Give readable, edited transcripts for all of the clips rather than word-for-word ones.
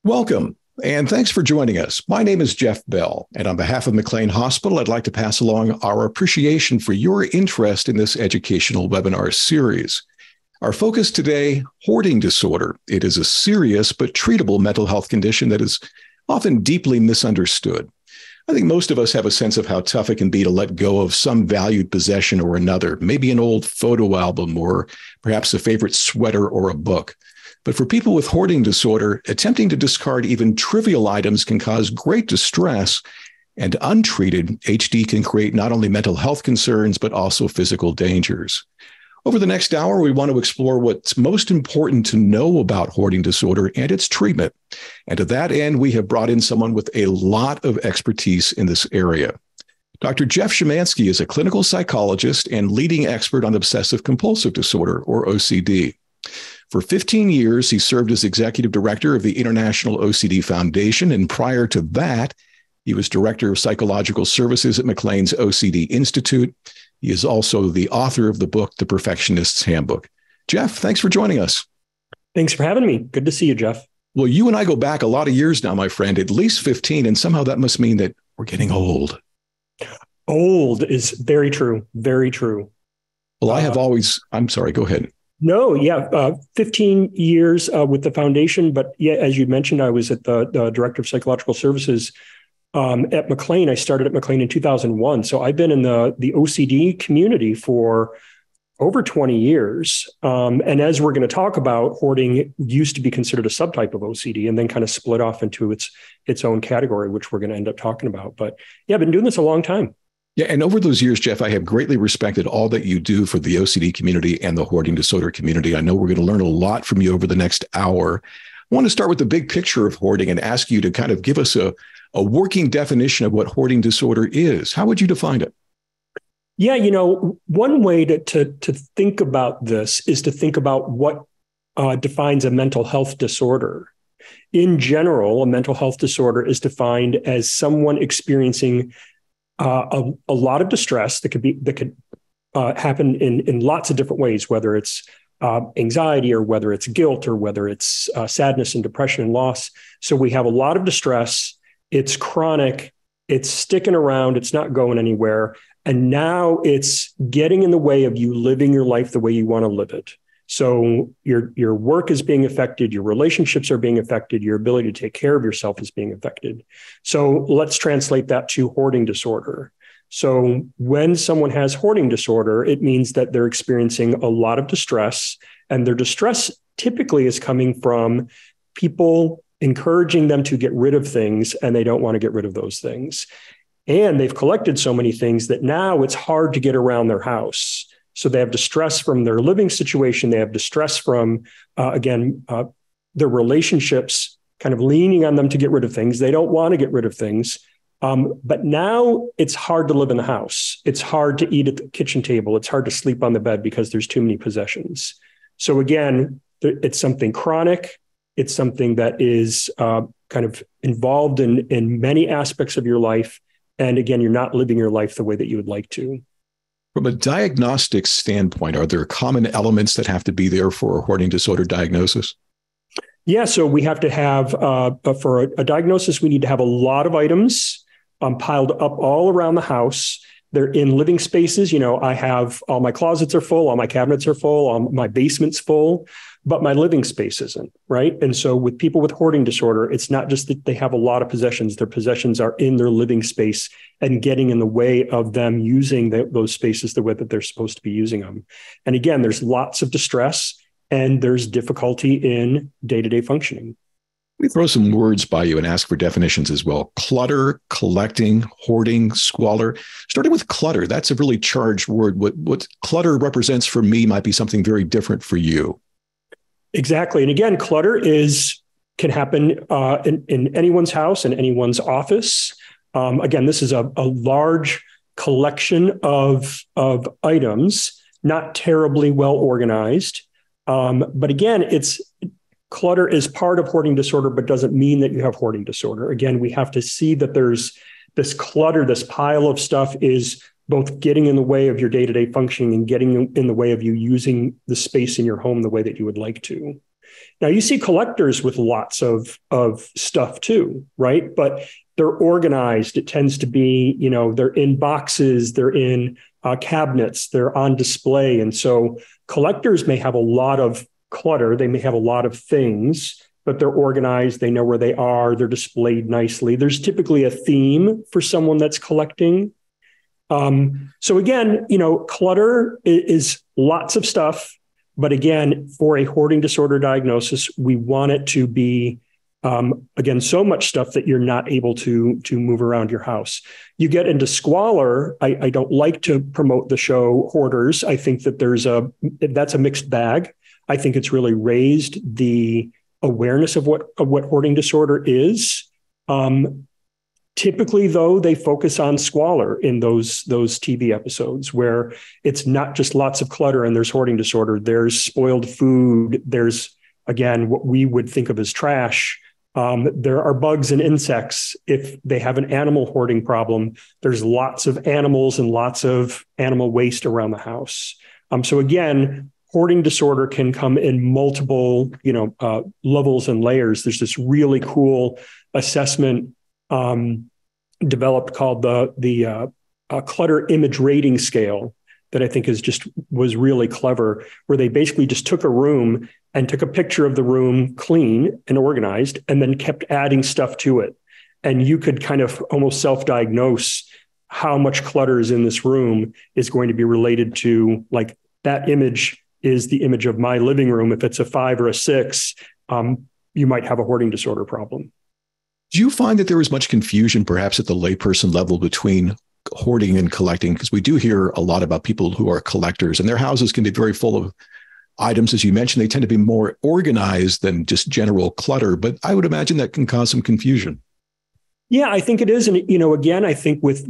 Welcome, and thanks for joining us. My name is Jeff Bell, and on behalf of McLean Hospital, I'd like to pass along our appreciation for your interest in this educational webinar series. Our focus today, hoarding disorder. It is a serious but treatable mental health condition that is often deeply misunderstood. I think most of us have a sense of how tough it can be to let go of some valued possession or another, maybe an old photo album or perhaps a favorite sweater or a book. But for people with hoarding disorder, attempting to discard even trivial items can cause great distress, and untreated, HD can create not only mental health concerns, but also physical dangers. Over the next hour, we want to explore what's most important to know about hoarding disorder and its treatment. And to that end, we have brought in someone with a lot of expertise in this area. Dr. Jeff Szymanski is a clinical psychologist and leading expert on obsessive compulsive disorder, or OCD. For 15 years, he served as executive director of the International OCD Foundation, and prior to that, he was director of psychological services at McLean's OCD Institute. He is also the author of the book, The Perfectionist's Handbook. Jeff, thanks for joining us. Thanks for having me. Good to see you, Jeff. Well, you and I go back a lot of years now, my friend, at least 15, and somehow that must mean that we're getting old. Old is very true. Very true. Well, I'm sorry, go ahead. No, yeah, 15 years with the foundation. But yeah, as you mentioned, I was at the director of psychological services at McLean. I started at McLean in 2001. So I've been in the OCD community for over 20 years. And as we're going to talk about, hoarding used to be considered a subtype of OCD and then kind of split off into its own category, which we're going to end up talking about. But yeah, I've been doing this a long time. Yeah, and over those years, Jeff, I have greatly respected all that you do for the OCD community and the hoarding disorder community. I know we're going to learn a lot from you over the next hour. I want to start with the big picture of hoarding and ask you to kind of give us a working definition of what hoarding disorder is. How would you define it? Yeah, one way to think about this is to think about what defines a mental health disorder. In general, a mental health disorder is defined as someone experiencing a lot of distress that could happen in lots of different ways, whether it's anxiety or whether it's guilt or whether it's sadness and depression and loss. So we have a lot of distress. It's chronic. It's sticking around. It's not going anywhere. And now it's getting in the way of you living your life the way you want to live it. So your work is being affected, your relationships are being affected, your ability to take care of yourself is being affected. So let's translate that to hoarding disorder. So when someone has hoarding disorder, it means that they're experiencing a lot of distress, and their distress typically is coming from people encouraging them to get rid of things, and they don't want to get rid of those things. And they've collected so many things that now it's hard to get around their house. So they have distress from their living situation. They have distress from, their relationships kind of leaning on them to get rid of things. They don't want to get rid of things. But now it's hard to live in the house. It's hard to eat at the kitchen table. It's hard to sleep on the bed because there's too many possessions. So again, it's something chronic. It's something that is kind of involved in many aspects of your life. And again, you're not living your life the way that you would like to. From a diagnostic standpoint, are there common elements that have to be there for a hoarding disorder diagnosis? Yeah, so we have to have, for a diagnosis, we need to have a lot of items piled up all around the house. They're in living spaces. I have all my closets are full, all my cabinets are full, all my basement's full, but my living space isn't, right? And so with people with hoarding disorder, it's not just that they have a lot of possessions. Their possessions are in their living space and getting in the way of them using those spaces the way that they're supposed to be using them. And again, there's lots of distress and there's difficulty in day-to-day functioning. Let me throw some words by you and ask for definitions as well. Clutter, collecting, hoarding, squalor. Starting with clutter, that's a really charged word. What clutter represents for me might be something very different for you. Exactly. And again, clutter can happen in anyone's house, in anyone's office. Again, this is a large collection of items, not terribly well organized. But again, clutter is part of hoarding disorder, but doesn't mean that you have hoarding disorder. Again, we have to see that there's this clutter, this pile of stuff is both getting in the way of your day-to-day functioning and getting in the way of you using the space in your home the way that you would like to. Now you see collectors with lots of stuff too, right? But they're organized. It tends to be, they're in boxes, they're in cabinets, they're on display. And so collectors may have a lot of clutter. They may have a lot of things, but they're organized. They know where they are. They're displayed nicely. There's typically a theme for someone that's collecting. So again, clutter is lots of stuff. But again, for a hoarding disorder diagnosis, we want it to be, again, so much stuff that you're not able to move around your house. You get into squalor. I don't like to promote the show Hoarders. I think that that's a mixed bag. I think it's really raised the awareness of what hoarding disorder is. Typically, though, they focus on squalor in those TV episodes where it's not just lots of clutter and there's hoarding disorder. There's spoiled food. There's, again, what we would think of as trash. There are bugs and insects. If they have an animal hoarding problem, there's lots of animals and lots of animal waste around the house. So again, hoarding disorder can come in multiple, levels and layers. There's this really cool assessment developed called the clutter image rating scale that I think was really clever, where they basically just took a room and took a picture of the room clean and organized, and then kept adding stuff to it. And you could kind of almost self-diagnose how much clutter is in this room is going to be related to, like, that image is the image of my living room. If it's a 5 or a 6, you might have a hoarding disorder problem. Do you find that there is much confusion, perhaps at the layperson level, between hoarding and collecting? Because we do hear a lot about people who are collectors, and their houses can be very full of items. As you mentioned, they tend to be more organized than just general clutter, but I would imagine that can cause some confusion. Yeah, I think it is. And, again, I think with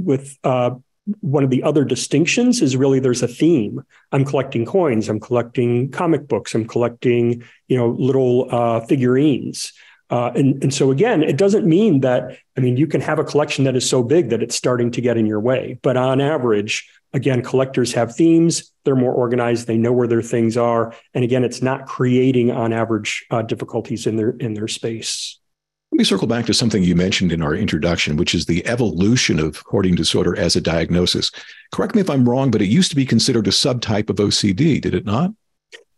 one of the other distinctions is really there's a theme. I'm collecting coins. I'm collecting comic books. I'm collecting, little figurines. And so, again, it doesn't mean that, you can have a collection that is so big that it's starting to get in your way. But on average, again, collectors have themes. They're more organized. They know where their things are. And again, it's not creating, on average, difficulties in their space. Let me circle back to something you mentioned in our introduction, which is the evolution of hoarding disorder as a diagnosis. Correct me if I'm wrong, but it used to be considered a subtype of OCD, did it not?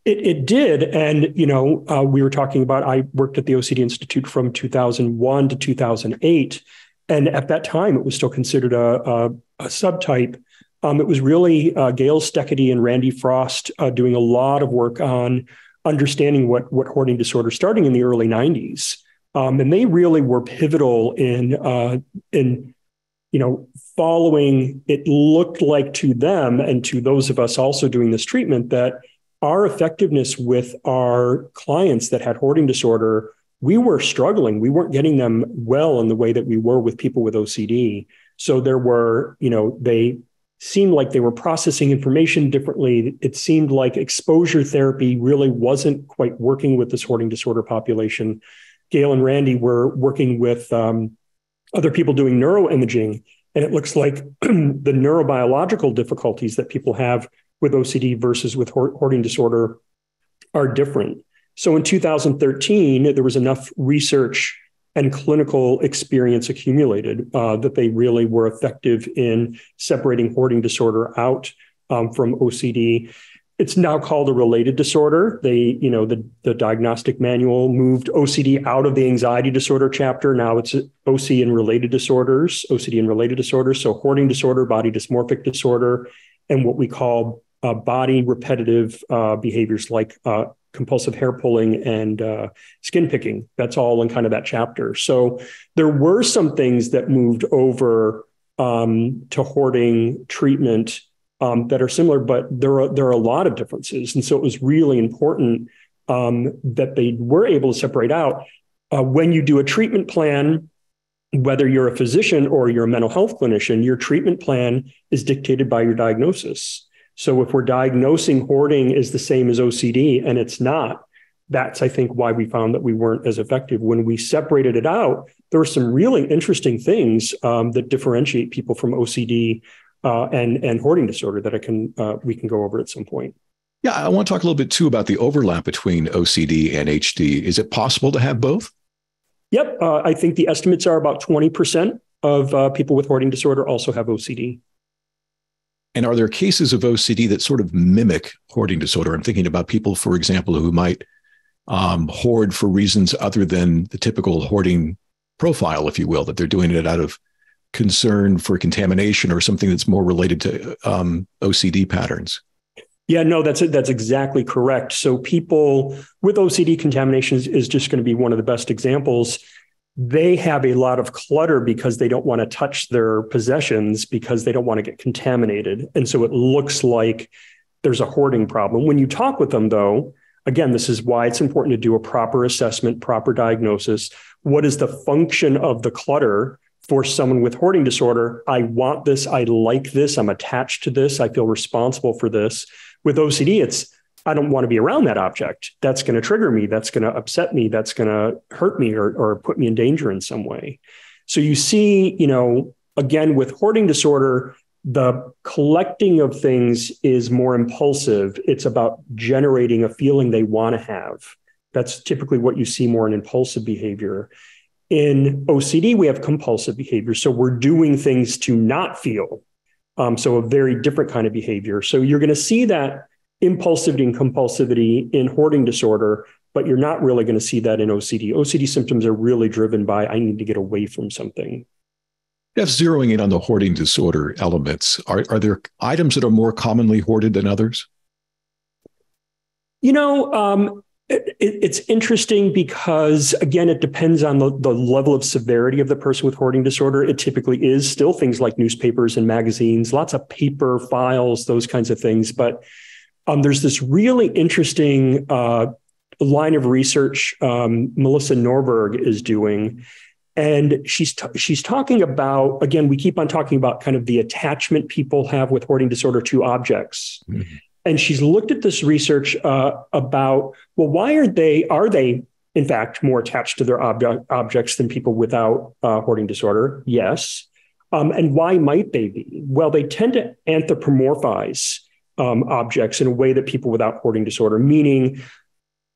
It did. And, we were talking about, I worked at the OCD Institute from 2001 to 2008. And at that time, it was still considered a subtype. It was really Gail Steketee and Randy Frost doing a lot of work on understanding what hoarding disorder starting in the early 90s. And they really were pivotal in following. It looked like to them and to those of us also doing this treatment that our effectiveness with our clients that had hoarding disorder, we were struggling. We weren't getting them well in the way that we were with people with OCD. So there were, they seemed like they were processing information differently. It seemed like exposure therapy really wasn't quite working with this hoarding disorder population. Gail and Randy were working with other people doing neuroimaging, and it looks like the neurobiological difficulties that people have with OCD versus with hoarding disorder are different. So in 2013, there was enough research and clinical experience accumulated that they really were effective in separating hoarding disorder out from OCD. It's now called a related disorder. The diagnostic manual moved OCD out of the anxiety disorder chapter. Now it's OCD and related disorders. So hoarding disorder, body dysmorphic disorder, and what we call body repetitive behaviors like compulsive hair pulling and skin picking. That's all in kind of that chapter. So there were some things that moved over to hoarding treatment that are similar, but there are a lot of differences. And so it was really important that they were able to separate out. When you do a treatment plan, whether you're a physician or you're a mental health clinician, your treatment plan is dictated by your diagnosis. So if we're diagnosing hoarding is the same as OCD, and it's not, that's, I think, why we found that we weren't as effective. When we separated it out, there were some really interesting things that differentiate people from OCD and hoarding disorder that we can go over at some point. Yeah, I want to talk a little bit too about the overlap between OCD and HD. Is it possible to have both? Yep. I think the estimates are about 20% of people with hoarding disorder also have OCD. And are there cases of OCD that sort of mimic hoarding disorder? I'm thinking about people, for example, who might hoard for reasons other than the typical hoarding profile, if you will, that they're doing it out of concern for contamination or something that's more related to OCD patterns. Yeah, no, that's exactly correct. So people with OCD contamination is just going to be one of the best examples. They have a lot of clutter because they don't want to touch their possessions because they don't want to get contaminated. And so it looks like there's a hoarding problem. When you talk with them, though, again, this is why it's important to do a proper assessment, proper diagnosis. What is the function of the clutter for someone with hoarding disorder? I want this. I like this. I'm attached to this. I feel responsible for this. With OCD, it's I don't want to be around that object. That's going to trigger me. That's going to upset me. That's going to hurt me or put me in danger in some way. So you see, again, with hoarding disorder, the collecting of things is more impulsive. It's about generating a feeling they want to have. That's typically what you see more in impulsive behavior. In OCD, we have compulsive behavior. So we're doing things to not feel. So a very different kind of behavior. So you're going to see that impulsivity and compulsivity in hoarding disorder, but you're not really going to see that in OCD. OCD symptoms are really driven by, I need to get away from something. Jeff, zeroing in on the hoarding disorder elements, are there items that are more commonly hoarded than others? It's interesting because, again, it depends on the level of severity of the person with hoarding disorder. It typically is still things like newspapers and magazines, lots of paper files, those kinds of things. But there's this really interesting line of research Melissa Norberg is doing. And she's talking about, again, we keep on talking about kind of the attachment people have with hoarding disorder to objects. Mm-hmm. And she's looked at this research about, well, why are they in fact more attached to their objects than people without hoarding disorder? Yes. And why might they be? Well, they tend to anthropomorphize objects in a way that people without hoarding disorder, meaning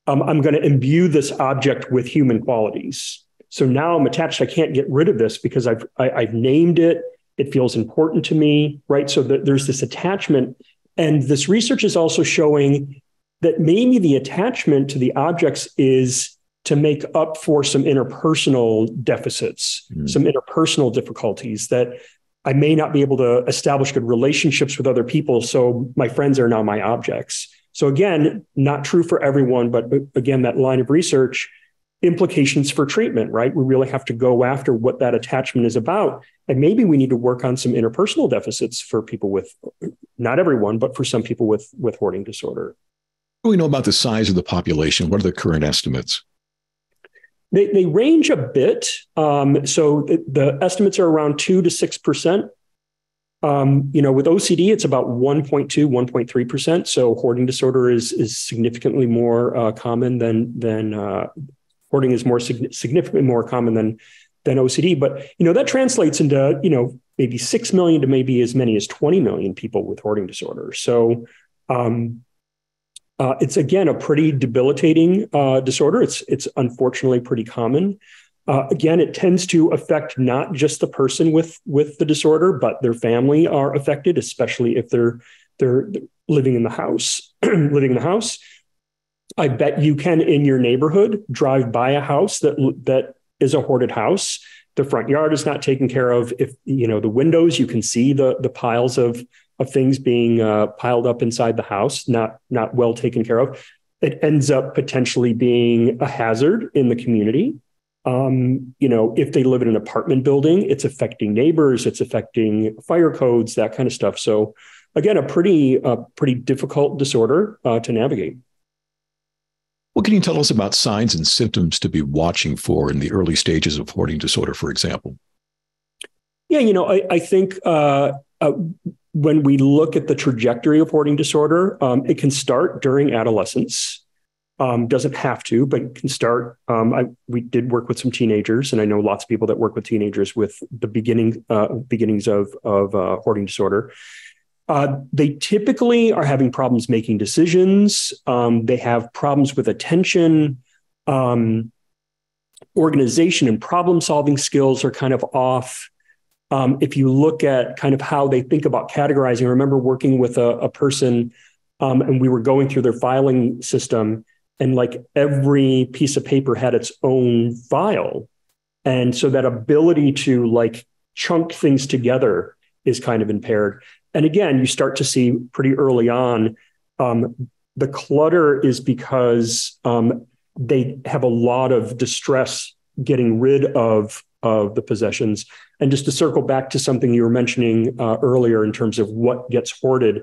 I'm going to imbue this object with human qualities. So now I'm attached. I can't get rid of this because I've named it. It feels important to me, right? So there's this attachment. And this research is also showing that maybe the attachment to the objects is to make up for some interpersonal deficits, some interpersonal difficulties that I may not be able to establish good relationships with other people. So my friends are now my objects. So again, not true for everyone, but again, that line of research, implications for treatment, right? We really have to go after what that attachment is about. And maybe we need to work on some interpersonal deficits for people with, not everyone, but for some people with hoarding disorder. What do we know about the size of the population? What are the current estimates? They range a bit. So the estimates are around 2 to 6%. With OCD, it's about 1.2, 1.3%. So hoarding disorder is significantly more common than hoarding is more significantly more common than OCD. But, that translates into, maybe 6 million to maybe as many as 20 million people with hoarding disorder. So it's, again, a pretty debilitating disorder. It's unfortunately pretty common. Again, it tends to affect not just the person with the disorder, but their family are affected, especially if they're living in the house. I bet you can, in your neighborhood, drive by a house that is a hoarded house. The front yard is not taken care of. If the windows, you can see the piles of things being piled up inside the house, not well taken care of. It ends up potentially being a hazard in the community. If they live in an apartment building, it's affecting neighbors, it's affecting fire codes, that kind of stuff. So again, a pretty difficult disorder to navigate. What can you tell us about signs and symptoms to be watching for in the early stages of hoarding disorder, for example? Yeah, I think when we look at the trajectory of hoarding disorder, it can start during adolescence. Doesn't have to, but it can start. We did work with some teenagers, and I know lots of people that work with teenagers with the beginnings of hoarding disorder. They typically are having problems making decisions. They have problems with attention. Organization and problem-solving skills are kind of off. If you look at kind of how they think about categorizing, I remember working with a person and we were going through their filing system, and like every piece of paper had its own file. And so that ability to like chunk things together is kind of impaired. And again, you start to see pretty early on, the clutter is because they have a lot of distress getting rid of the possessions. And just to circle back to something you were mentioning earlier in terms of what gets hoarded,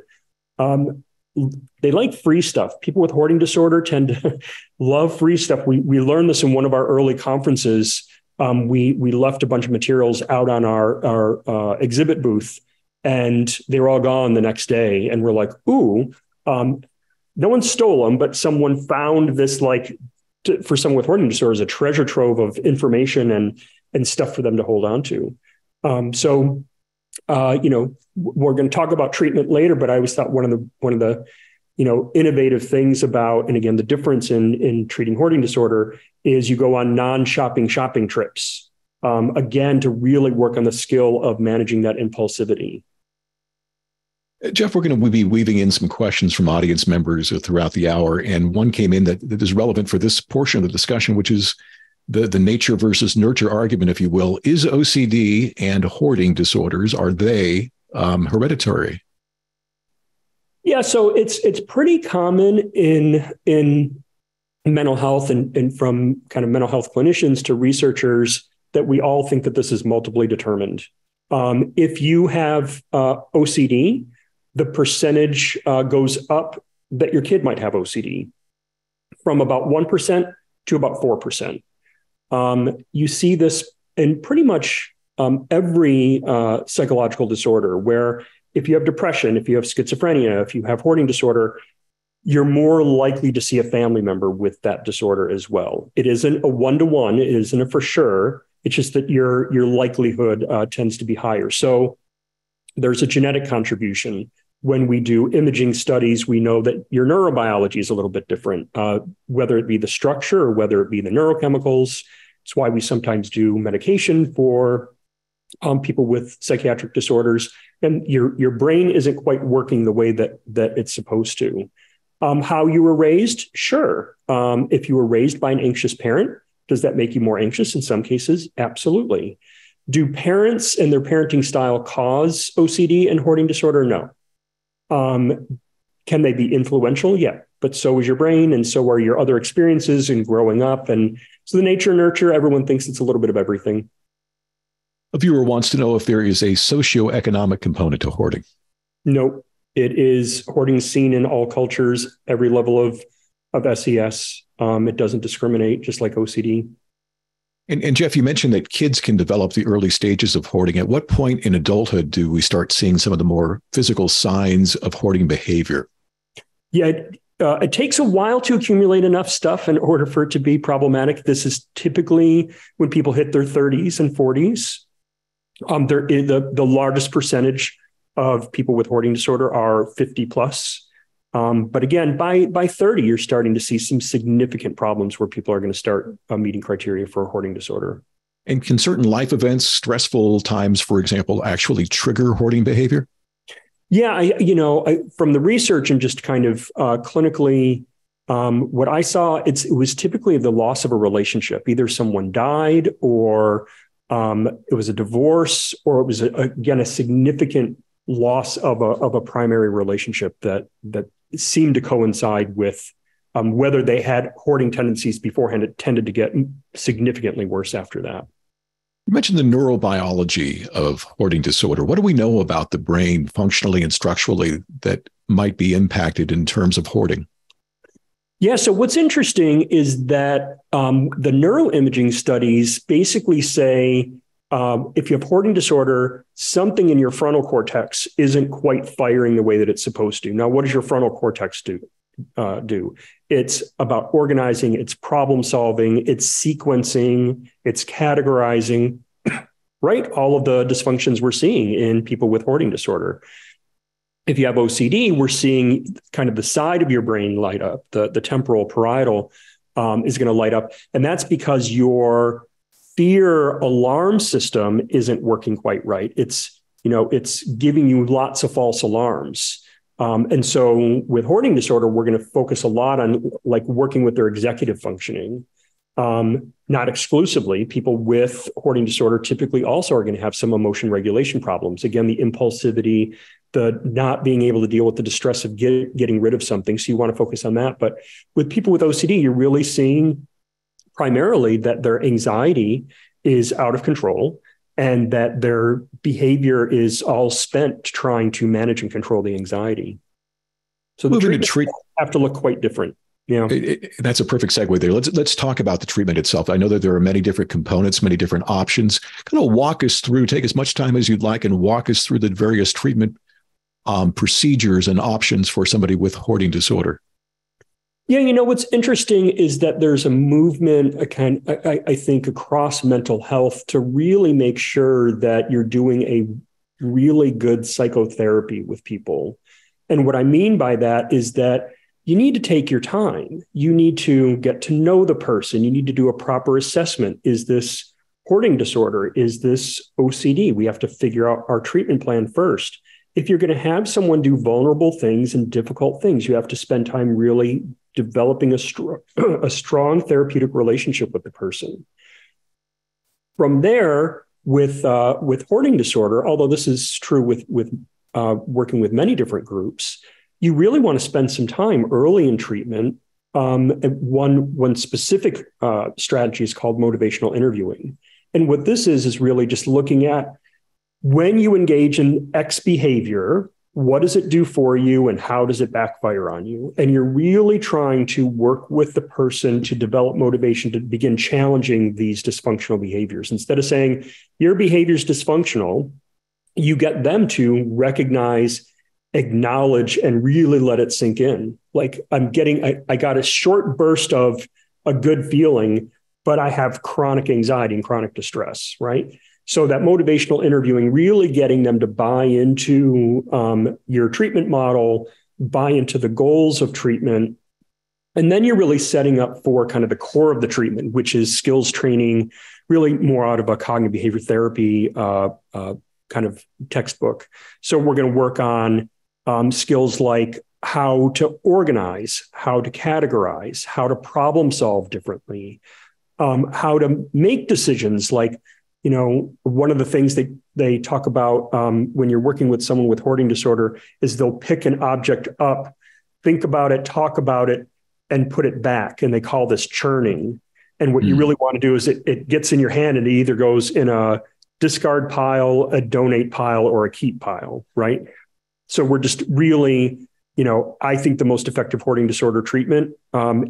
they like free stuff. People with hoarding disorder tend to love free stuff. We learned this in one of our early conferences. We left a bunch of materials out on our exhibit booth, and they were all gone the next day. And we're like, ooh, no one stole them, but someone found this, like, for someone with hoarding disorder, is a treasure trove of information and stuff for them to hold on to. We're going to talk about treatment later, but I always thought one of the innovative things about, and again, the difference in treating hoarding disorder is you go on non-shopping shopping trips, again, to really work on the skill of managing that impulsivity. Jeff, we're going to be weaving in some questions from audience members throughout the hour. And one came in that is relevant for this portion of the discussion, which is the nature versus nurture argument, if you will. Is OCD and hoarding disorders, are they hereditary? Yeah, so it's pretty common in mental health and from kind of mental health clinicians to researchers that we all think that this is multiply determined. If you have OCD, the percentage goes up that your kid might have OCD from about 1% to about 4%. You see this in pretty much every psychological disorder, where if you have depression, if you have schizophrenia, if you have hoarding disorder, you're more likely to see a family member with that disorder as well. It isn't a one-to-one, it isn't a for sure. It's just that your likelihood tends to be higher. So there's a genetic contribution. When we do imaging studies, we know that your neurobiology is a little bit different, whether it be the structure or whether it be the neurochemicals. It's why we sometimes do medication for people with psychiatric disorders, and your brain isn't quite working the way that it's supposed to. How you were raised? Sure. If you were raised by an anxious parent, does that make you more anxious? In some cases, absolutely. Do parents and their parenting style cause OCD and hoarding disorder? No. Can they be influential? Yeah, but so is your brain, and so are your other experiences and growing up. And so the nature nurture, everyone thinks it's a little bit of everything. A viewer wants to know if there is a socioeconomic component to hoarding. Nope. It is hoarding seen in all cultures, every level of SES. It doesn't discriminate, just like OCD. And Jeff, you mentioned that kids can develop the early stages of hoarding. At what point in adulthood do we start seeing some of the more physical signs of hoarding behavior? Yeah, it takes a while to accumulate enough stuff in order for it to be problematic. This is typically when people hit their 30s and 40s. The largest percentage of people with hoarding disorder are 50 plus. But again, by 30, you're starting to see some significant problems where people are going to start meeting criteria for hoarding disorder. And can certain life events, stressful times, for example, actually trigger hoarding behavior? Yeah, from the research and just kind of clinically, what I saw, it was typically the loss of a relationship. Either someone died, or it was a divorce, or it was a significant loss of a primary relationship that seemed to coincide with whether they had hoarding tendencies beforehand. It tended to get significantly worse after that. You mentioned the neurobiology of hoarding disorder. What do we know about the brain functionally and structurally that might be impacted in terms of hoarding? Yeah, so what's interesting is that the neuroimaging studies basically say if you have hoarding disorder, something in your frontal cortex isn't quite firing the way that it's supposed to. Now, what does your frontal cortex do? It's about organizing, it's problem solving, it's sequencing, it's categorizing, right? All of the dysfunctions we're seeing in people with hoarding disorder. If you have OCD, we're seeing kind of the side of your brain light up, the temporal parietal is going to light up. And that's because your fear alarm system isn't working quite right. It's giving you lots of false alarms. And so with hoarding disorder, we're going to focus a lot on like working with their executive functioning. Not exclusively. People with hoarding disorder typically also are going to have some emotion regulation problems. Again, the impulsivity, the not being able to deal with the distress of getting rid of something. So you want to focus on that. But with people with OCD, you're really seeing primarily that their anxiety is out of control and that their behavior is all spent trying to manage and control the anxiety. So the treatment have to look quite different. Yeah, that's a perfect segue there. Let's talk about the treatment itself. I know that there are many different components, many different options. Kind of walk us through, take as much time as you'd like and walk us through the various treatment procedures and options for somebody with hoarding disorder. Yeah, what's interesting is that there's a movement, I think, across mental health to really make sure that you're doing a really good psychotherapy with people. And what I mean by that is that you need to take your time. You need to get to know the person. You need to do a proper assessment. Is this hoarding disorder? Is this OCD? We have to figure out our treatment plan first. If you're going to have someone do vulnerable things and difficult things, you have to spend time really developing a strong therapeutic relationship with the person. From there, with hoarding disorder, although this is true with working with many different groups, you really want to spend some time early in treatment. One specific strategy is called motivational interviewing. And what this is really just looking at when you engage in X behavior, what does it do for you and how does it backfire on you? And you're really trying to work with the person to develop motivation to begin challenging these dysfunctional behaviors. Instead of saying your behavior is dysfunctional, you get them to recognize, acknowledge, and really let it sink in. Like I got a short burst of a good feeling, but I have chronic anxiety and chronic distress, right? So that motivational interviewing, really getting them to buy into your treatment model, buy into the goals of treatment. And then you're really setting up for kind of the core of the treatment, which is skills training, really more out of a cognitive behavior therapy kind of textbook. So we're going to work on skills like how to organize, how to categorize, how to problem solve differently, how to make decisions. Like, one of the things they talk about when you're working with someone with hoarding disorder is they'll pick an object up, think about it, talk about it, and put it back. And they call this churning. And what you really want to do is it gets in your hand and it either goes in a discard pile, a donate pile, or a keep pile, right? So we're just really, I think the most effective hoarding disorder treatment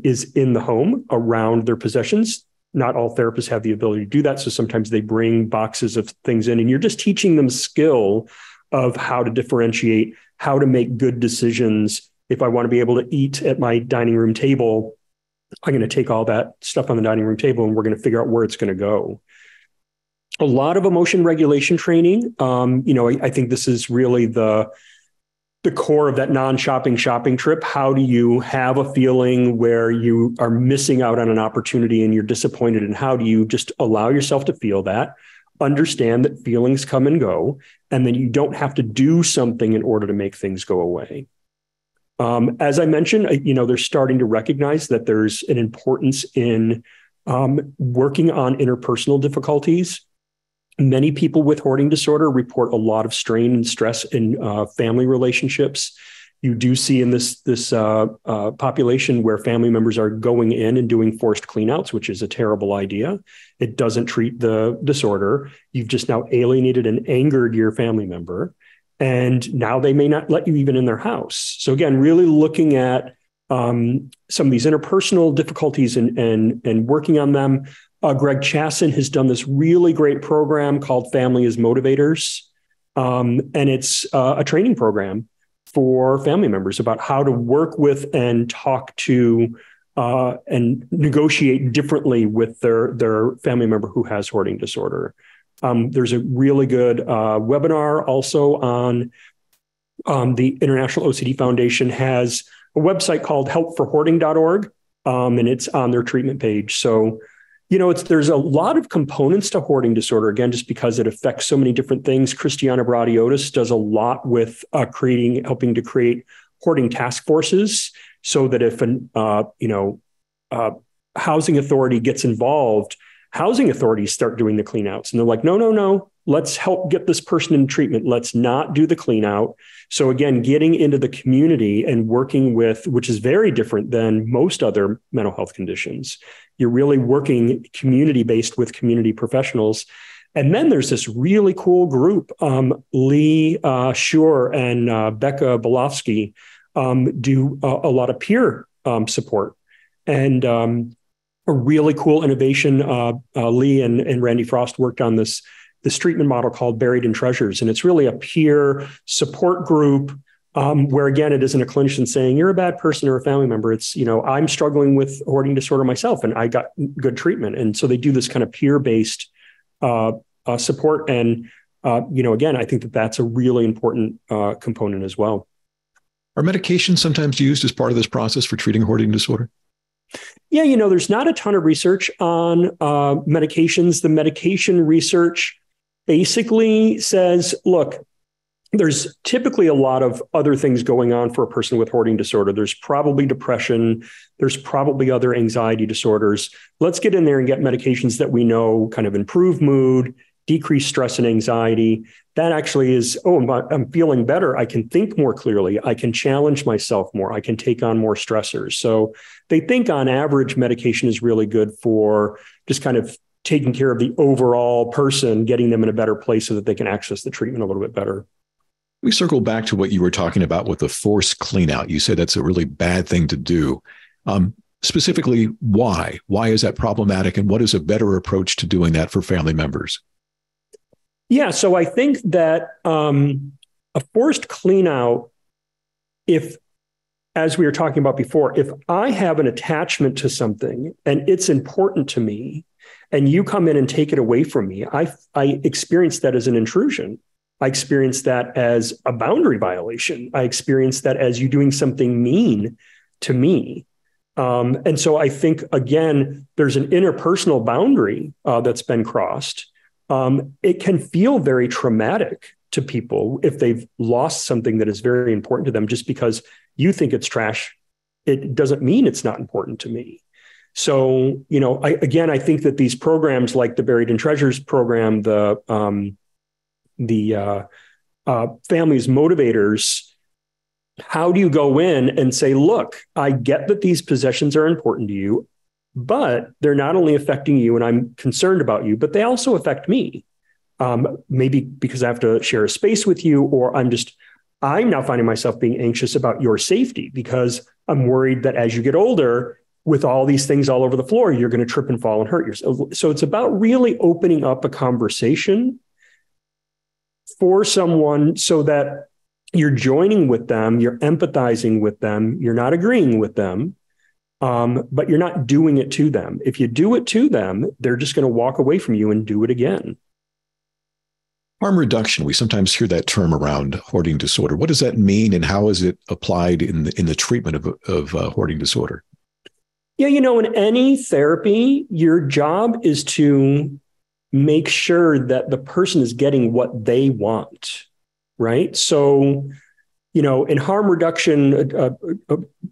is in the home around their possessions. Not all therapists have the ability to do that. So sometimes they bring boxes of things in and you're just teaching them skill of how to differentiate, how to make good decisions. If I want to be able to eat at my dining room table, I'm going to take all that stuff on the dining room table and we're going to figure out where it's going to go. A lot of emotion regulation training. I think this is really the core of that non-shopping shopping trip. How do you have a feeling where you are missing out on an opportunity and you're disappointed? And how do you just allow yourself to feel that, understand that feelings come and go, and then you don't have to do something in order to make things go away. As I mentioned, they're starting to recognize that there's an importance in working on interpersonal difficulties. Many people with hoarding disorder report a lot of strain and stress in family relationships. You do see in this population where family members are going in and doing forced cleanouts, which is a terrible idea. It doesn't treat the disorder. You've just now alienated and angered your family member. And now they may not let you even in their house. So again, really looking at some of these interpersonal difficulties and working on them. Greg Chasson has done this really great program called Family as Motivators. And it's a training program for family members about how to work with and talk to and negotiate differently with their family member who has hoarding disorder. There's a really good webinar also on the International OCD Foundation has a website called helpforhoarding.org, and it's on their treatment page. So, there's a lot of components to hoarding disorder, again, just because it affects so many different things. Christiana Bradiotis does a lot with helping to create hoarding task forces so that if an housing authority gets involved, housing authorities start doing the clean outs. And they're like, no, let's help get this person in treatment. Let's not do the clean out. So again, getting into the community and working with, which is very different than most other mental health conditions. You're really working community-based with community professionals. And then there's this really cool group, Lee Schur and Becca Bolofsky do a lot of peer support. And a really cool innovation. Lee and Randy Frost worked on this treatment model called Buried in Treasures. And it's really a peer support group where, again, it isn't a clinician saying you're a bad person or a family member. It's, I'm struggling with hoarding disorder myself and I got good treatment. And so they do this kind of peer-based support. And, again, I think that that's a really important component as well. Are medications sometimes used as part of this process for treating hoarding disorder? Yeah, there's not a ton of research on medications. The medication research basically says, look, there's typically a lot of other things going on for a person with hoarding disorder. There's probably depression. There's probably other anxiety disorders. Let's get in there and get medications that we know kind of improve mood, decrease stress and anxiety. That actually is, I'm feeling better. I can think more clearly. I can challenge myself more. I can take on more stressors. So they think on average, medication is really good for just kind of taking care of the overall person, getting them in a better place so that they can access the treatment a little bit better. We circle back to what you were talking about with the forced cleanout. You said that's a really bad thing to do. Specifically, why? Why is that problematic? And what is a better approach to doing that for family members? Yeah, so I think that a forced cleanout, as we were talking about before, if I have an attachment to something and it's important to me, and you come in and take it away from me, I experience that as an intrusion. I experience that as a boundary violation. I experience that as you doing something mean to me. And so I think, again, there's an interpersonal boundary that's been crossed. It can feel very traumatic to people if they've lost something that is very important to them. Just because you think it's trash, it doesn't mean it's not important to me. So, I think that these programs like the Buried in Treasures program, the Families Motivators, how do you go in and say, look, I get that these possessions are important to you, but they're not only affecting you and I'm concerned about you, but they also affect me. Maybe because I have to share a space with you, or I'm now finding myself being anxious about your safety because I'm worried that as you get older, with all these things all over the floor, you're going to trip and fall and hurt yourself. So it's about really opening up a conversation for someone so that you're joining with them, you're empathizing with them, you're not agreeing with them, but you're not doing it to them. If you do it to them, they're just going to walk away from you and do it again. Harm reduction, we sometimes hear that term around hoarding disorder. What does that mean, and how is it applied in the treatment of hoarding disorder? Yeah, in any therapy, your job is to make sure that the person is getting what they want, right? So, in harm reduction, a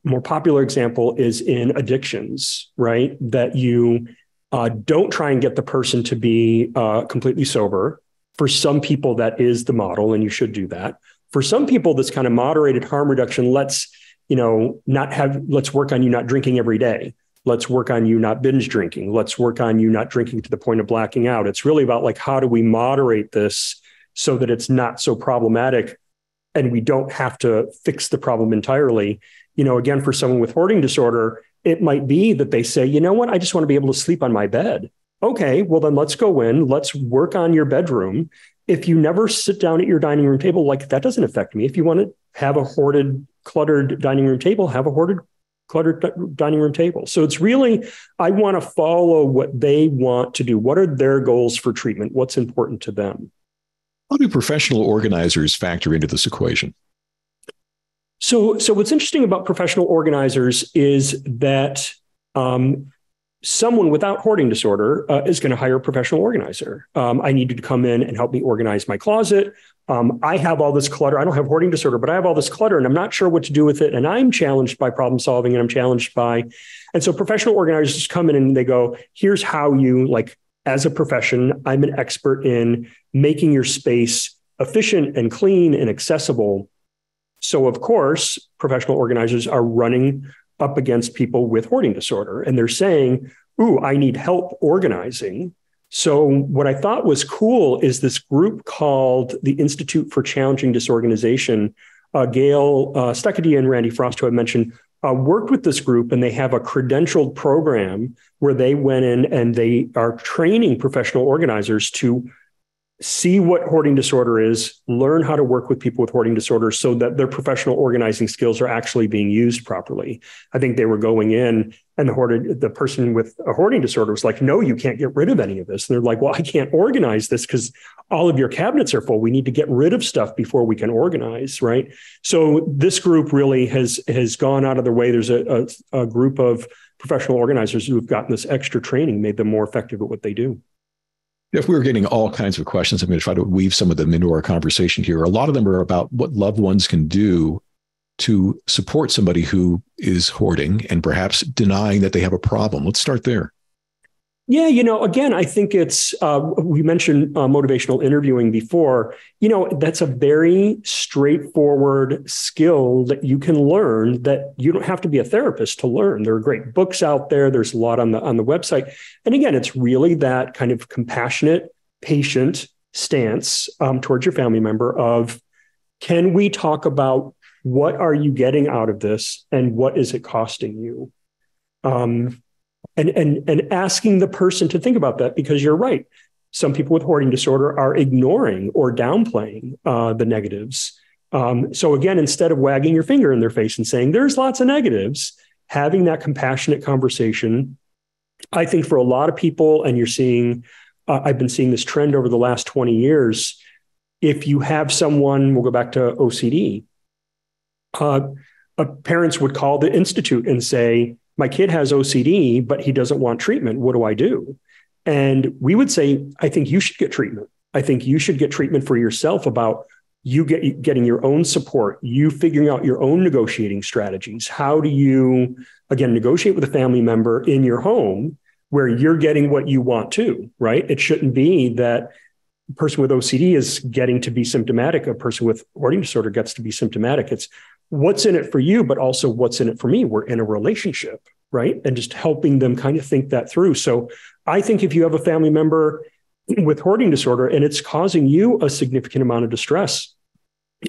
more popular example is in addictions, right? That you don't try and get the person to be completely sober. For some people, that is the model, and you should do that. For some people, this kind of moderated harm reduction, let's work on you not drinking every day. Let's work on you not binge drinking. Let's work on you not drinking to the point of blacking out. It's really about how do we moderate this so that it's not so problematic and we don't have to fix the problem entirely. Again, for someone with hoarding disorder, it might be that they say, you know what, I just want to be able to sleep on my bed. Okay, well then let's go in, let's work on your bedroom. If you never sit down at your dining room table, that doesn't affect me. If you want to have a hoarded, cluttered dining room table, have a hoarded, cluttered dining room table. So it's really, I want to follow what they want to do. What are their goals for treatment? What's important to them? How do professional organizers factor into this equation? So what's interesting about professional organizers is that someone without hoarding disorder is going to hire a professional organizer. I need you to come in and help me organize my closet. I have all this clutter. I don't have hoarding disorder, but I have all this clutter and I'm not sure what to do with it. And I'm challenged by problem solving and I'm challenged by, and so professional organizers come in and they go, here's how you, like, as a profession, I'm an expert in making your space efficient and clean and accessible. So of course, professional organizers are running up against people with hoarding disorder. And they're saying, ooh, I need help organizing. So what I thought was cool is this group called the Institute for Challenging Disorganization. Gail Stuckedy and Randy Frost, who I mentioned, worked with this group, and they have a credentialed program where they went in and they are training professional organizers to see what hoarding disorder is, learn how to work with people with hoarding disorder so that their professional organizing skills are actually being used properly. I think they were going in and the person with a hoarding disorder was like, no, you can't get rid of any of this. And they're like, well, I can't organize this because all of your cabinets are full. We need to get rid of stuff before we can organize, right? So this group really has gone out of their way. There's a group of professional organizers who have gotten this extra training, made them more effective at what they do. If we're getting all kinds of questions, I'm going to try to weave some of them into our conversation here. A lot of them are about what loved ones can do to support somebody who is hoarding and perhaps denying that they have a problem. Let's start there. Yeah, again, I think it's, we mentioned motivational interviewing before, that's a very straightforward skill that you can learn that you don't have to be a therapist to learn. There are great books out there. There's a lot on the website. And again, it's really that kind of compassionate, patient stance towards your family member of, can we talk about what are you getting out of this and what is it costing you? And asking the person to think about that, because you're right. Some people with hoarding disorder are ignoring or downplaying the negatives. So again, instead of wagging your finger in their face and saying, there's lots of negatives, having that compassionate conversation, I think for a lot of people, and you're seeing, I've been seeing this trend over the last 20 years, if you have someone, we'll go back to OCD, parents would call the institute and say, my kid has OCD, but he doesn't want treatment. What do I do? And we would say, I think you should get treatment. I think you should get treatment for yourself about you getting your own support, you figuring out your own negotiating strategies. How do you, again, negotiate with a family member in your home where you're getting what you want to, right? It shouldn't be that a person with OCD is getting to be symptomatic. A person with hoarding disorder gets to be symptomatic. It's what's in it for you, but also what's in it for me. We're in a relationship, right? And just helping them kind of think that through. So I think if you have a family member with hoarding disorder and it's causing you a significant amount of distress,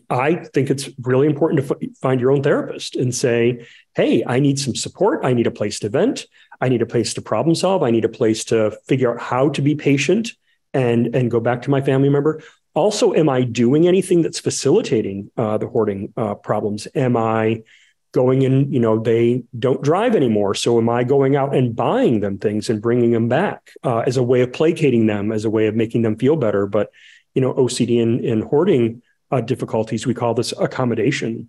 I think it's really important to find your own therapist and say, hey, I need some support. I need a place to vent. I need a place to problem solve. I need a place to figure out how to be patient and go back to my family member. Also, am I doing anything that's facilitating the hoarding problems? Am I going in, they don't drive anymore. So am I going out and buying them things and bringing them back as a way of placating them, as a way of making them feel better? But, OCD and hoarding difficulties, we call this accommodation.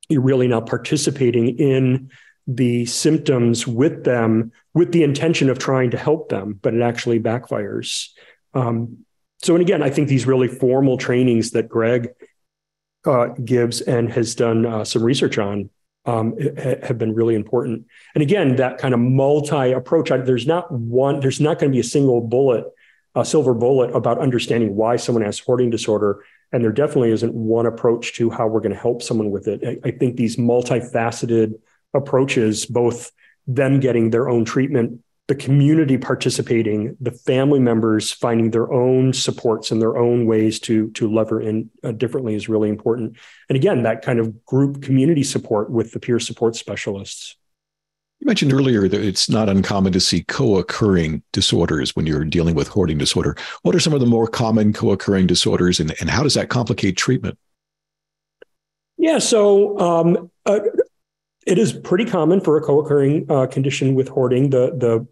You're really not participating in the symptoms with them with the intention of trying to help them, but it actually backfires. So, and again, I think these really formal trainings that Greg gives and has done some research on have been really important. And again, that kind of multi-approach, there's not going to be a silver bullet about understanding why someone has hoarding disorder. And there definitely isn't one approach to how we're going to help someone with it. I think these multifaceted approaches, both them getting their own treatment, the community participating, the family members finding their own supports and their own ways to lever in differently is really important. And again, that kind of group community support with the peer support specialists. You mentioned earlier that it's not uncommon to see co-occurring disorders when you're dealing with hoarding disorder. What are some of the more common co-occurring disorders and how does that complicate treatment? Yeah, so it is pretty common for a co-occurring condition with hoarding. The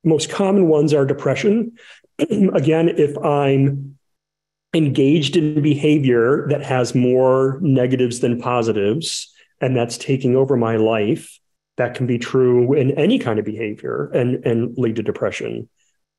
most common ones are depression. Again, if I'm engaged in behavior that has more negatives than positives, and that's taking over my life. That can be true in any kind of behavior and lead to depression.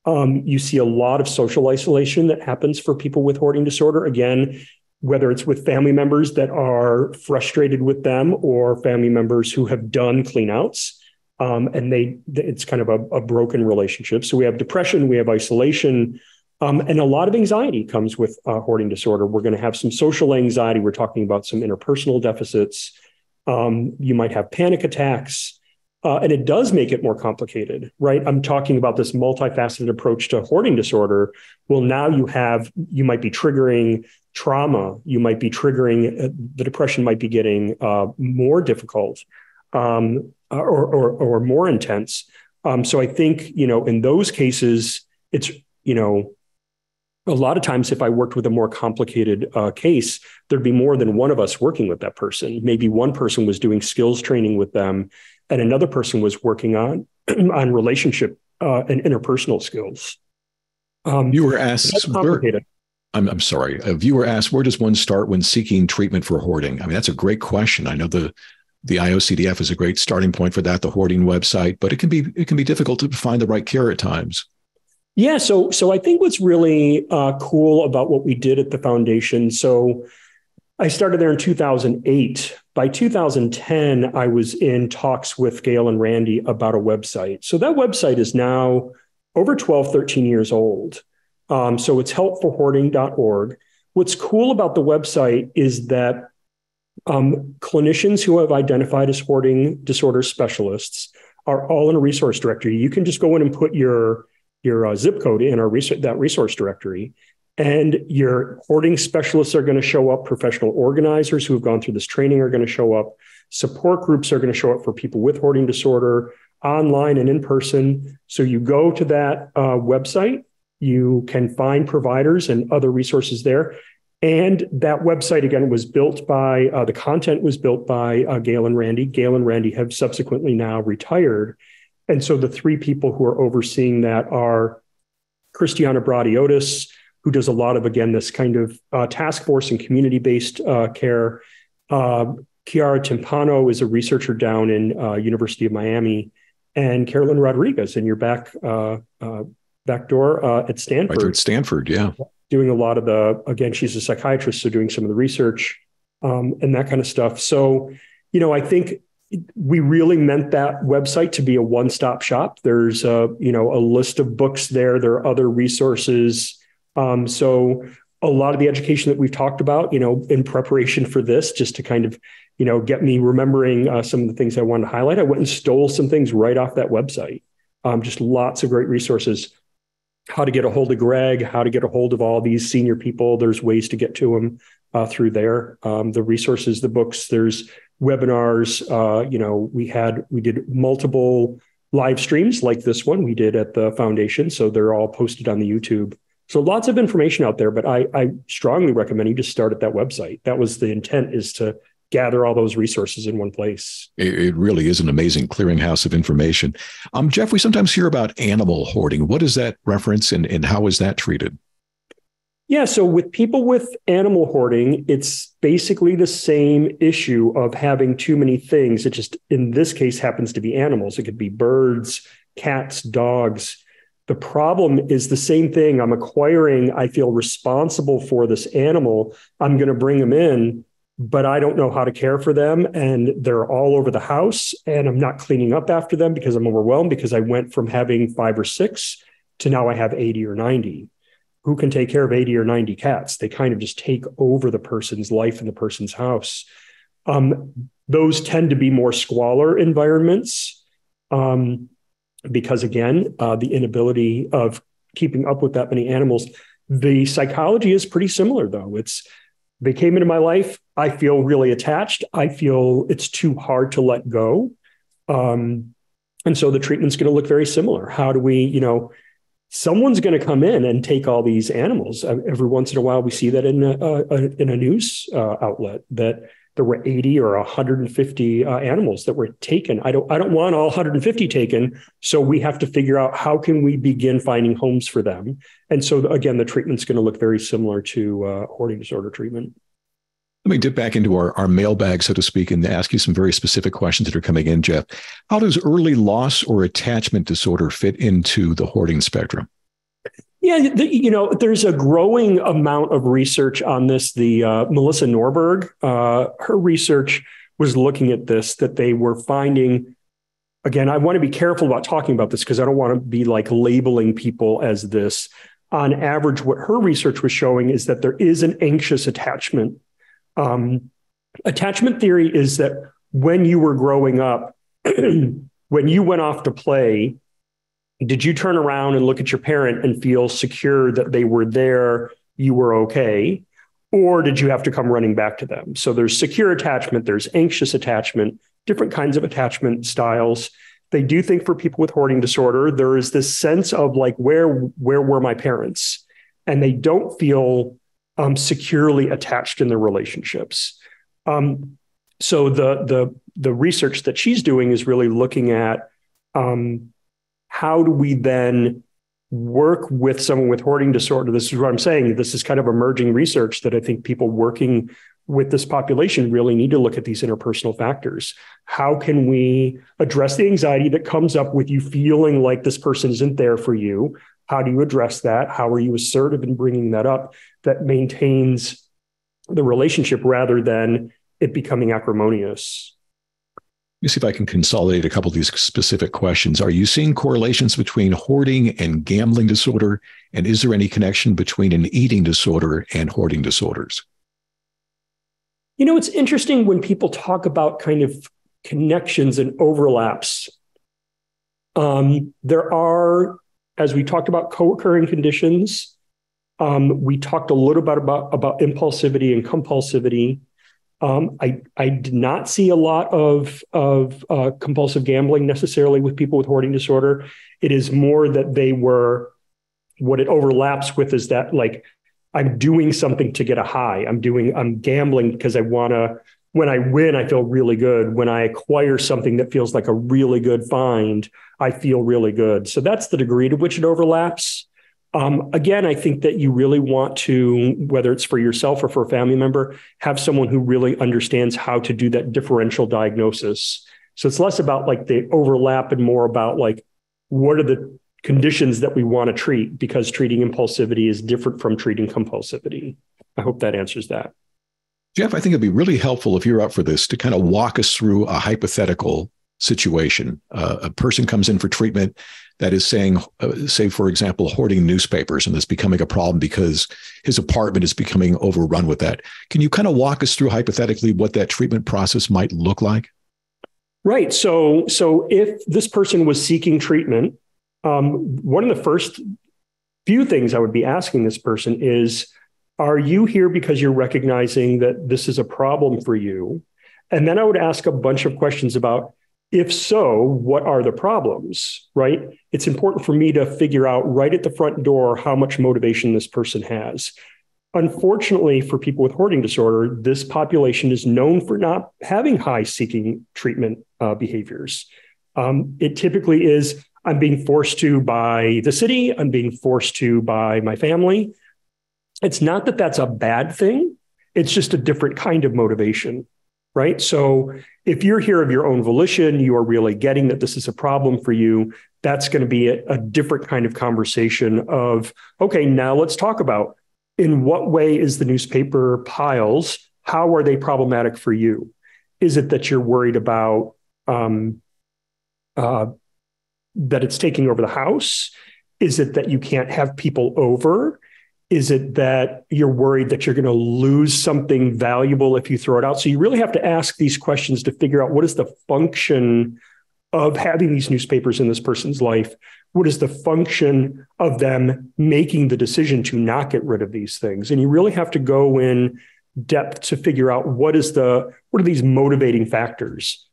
You see a lot of social isolation that happens for people with hoarding disorder. Again, whether it's with family members that are frustrated with them or family members who have done cleanouts, and it's kind of a broken relationship. So we have depression, we have isolation, and a lot of anxiety comes with hoarding disorder. We're going to have some social anxiety. We're talking about some interpersonal deficits. You might have panic attacks. And it does make it more complicated, right? I'm talking about this multifaceted approach to hoarding disorder. Well, now you might be triggering trauma. You might be triggering, the depression might be getting more difficult or more intense. So I think, in those cases, it's, a lot of times if I worked with a more complicated case, there'd be more than one of us working with that person. Maybe one person was doing skills training with them, and another person was working on relationship and interpersonal skills. You were asked, I'm sorry. A viewer asked, where does one start when seeking treatment for hoarding? I mean, that's a great question. I know the IOCDF is a great starting point for that, the hoarding website, but it can be difficult to find the right care at times. Yeah, so I think what's really cool about what we did at the foundation. So I started there in 2008. By 2010, I was in talks with Gail and Randy about a website. So that website is now over 12, 13 years old. So it's helpforhoarding.org. What's cool about the website is that clinicians who have identified as hoarding disorder specialists are all in a resource directory. You can just go in and put your zip code in that resource directory, and your hoarding specialists are going to show up. Professional organizers who have gone through this training are going to show up. Support groups are going to show up for people with hoarding disorder, online and in person. So you go to that website, you can find providers and other resources there. And that website, again, was built by, the content was built by Gail and Randy. Gail and Randy have subsequently now retired. And so the three people who are overseeing that are Christiana Bradiotis, who does a lot of, again, this kind of task force and community-based care. Chiara Timpano is a researcher down in University of Miami, and Carolyn Rodriguez in your back door at Stanford. Right, at Stanford, yeah. Doing a lot of again, she's a psychiatrist, so doing some of the research and that kind of stuff. So, I think we really meant that website to be a one-stop shop. There's a list of books there. There are other resources. So a lot of the education that we've talked about, in preparation for this, just to kind of, get me remembering some of the things I wanted to highlight, I went and stole some things right off that website. Just lots of great resources. How to get a hold of Greg, how to get a hold of all these senior people. There's ways to get to them through there. The resources, the books, there's webinars. We did multiple live streams like this one we did at the foundation. So they're all posted on the YouTube. So lots of information out there, but I strongly recommend you just start at that website. That was the intent, is to gather all those resources in one place. It really is an amazing clearinghouse of information. Jeff, we sometimes hear about animal hoarding. What is that reference and how is that treated? Yeah, so with people with animal hoarding, it's basically the same issue of having too many things. It just, in this case, happens to be animals. It could be birds, cats, dogs. The problem is the same thing. I'm acquiring, I feel responsible for this animal. I'm going to bring them in, but I don't know how to care for them. And they're all over the house, and I'm not cleaning up after them because I'm overwhelmed, because I went from having 5 or 6 to now I have 80 or 90. Who can take care of 80 or 90 cats? They kind of just take over the person's life in the person's house. Those tend to be more squalor environments because, again, the inability of keeping up with that many animals. The psychology is pretty similar, though. They came into my life. I feel really attached. I feel it's too hard to let go. And so the treatment's going to look very similar. How do we, someone's going to come in and take all these animals. Every once in a while, we see that in a news outlet, that there were 80 or 150 animals that were taken. I don't want all 150 taken. So we have to figure out how can we begin finding homes for them. And so again, the treatment's going to look very similar to hoarding disorder treatment. Let me dip back into our mailbag, so to speak, and ask you some very specific questions that are coming in, Jeff. How does early loss or attachment disorder fit into the hoarding spectrum? Yeah, there's a growing amount of research on this. The Melissa Norberg, her research was looking at this, that they were finding, again, I want to be careful about talking about this because I don't want to be like labeling people as this. On average, what her research was showing is that there is an anxious attachment. Attachment theory is that when you were growing up, when you went off to play, did you turn around and look at your parent and feel secure that they were there, you were okay? Or did you have to come running back to them? So there's secure attachment, there's anxious attachment, different kinds of attachment styles. They do think for people with hoarding disorder, there is this sense of like, where were my parents? And they don't feel securely attached in their relationships. So the research that she's doing is really looking at how do we then work with someone with hoarding disorder? This is what I'm saying. This is kind of emerging research that I think people working with this population really need to look at these interpersonal factors. How can we address the anxiety that comes up with you feeling like this person isn't there for you? How do you address that? How are you assertive in bringing that up that maintains the relationship rather than it becoming acrimonious? Let me see if I can consolidate a couple of these specific questions. Are you seeing correlations between hoarding and gambling disorder? And is there any connection between an eating disorder and hoarding disorders? It's interesting when people talk about kind of connections and overlaps. There are, as we talked about, co-occurring conditions. We talked a little bit about impulsivity and compulsivity. I did not see a lot of compulsive gambling necessarily with people with hoarding disorder. It is more that what it overlaps with is that like, I'm doing something to get a high. I'm gambling because when I win, I feel really good. When I acquire something that feels like a really good find, I feel really good. So that's the degree to which it overlaps. Again, I think that you really want to, whether it's for yourself or for a family member, have someone who really understands how to do that differential diagnosis. So it's less about like the overlap and more about like, what are the conditions that we want to treat, because treating impulsivity is different from treating compulsivity. I hope that answers that. Jeff, I think it'd be really helpful if you're up for this to kind of walk us through a hypothetical situation. A person comes in for treatment that is saying, say, for example, hoarding newspapers, and that's becoming a problem because his apartment is becoming overrun with that. Can you kind of walk us through hypothetically what that treatment process might look like? Right. So if this person was seeking treatment, one of the first few things I would be asking this person is, are you here because you're recognizing that this is a problem for you? And then I would ask a bunch of questions about, if so, what are the problems, right? It's important for me to figure out right at the front door how much motivation this person has. Unfortunately, for people with hoarding disorder, this population is known for not having high seeking treatment behaviors. It typically is, I'm being forced to by the city, I'm being forced to by my family. It's not that that's a bad thing. It's just a different kind of motivation, right? So if you're here of your own volition, you are really getting that this is a problem for you, that's going to be a different kind of conversation of, okay, now let's talk about in what way is the newspaper piles, how are they problematic for you? Is it that you're worried about that it's taking over the house? Is it that you can't have people over? Is it that you're worried that you're going to lose something valuable if you throw it out? So you really have to ask these questions to figure out what is the function of having these newspapers in this person's life? What is the function of them making the decision to not get rid of these things? And you really have to go in depth to figure out what are these motivating factors.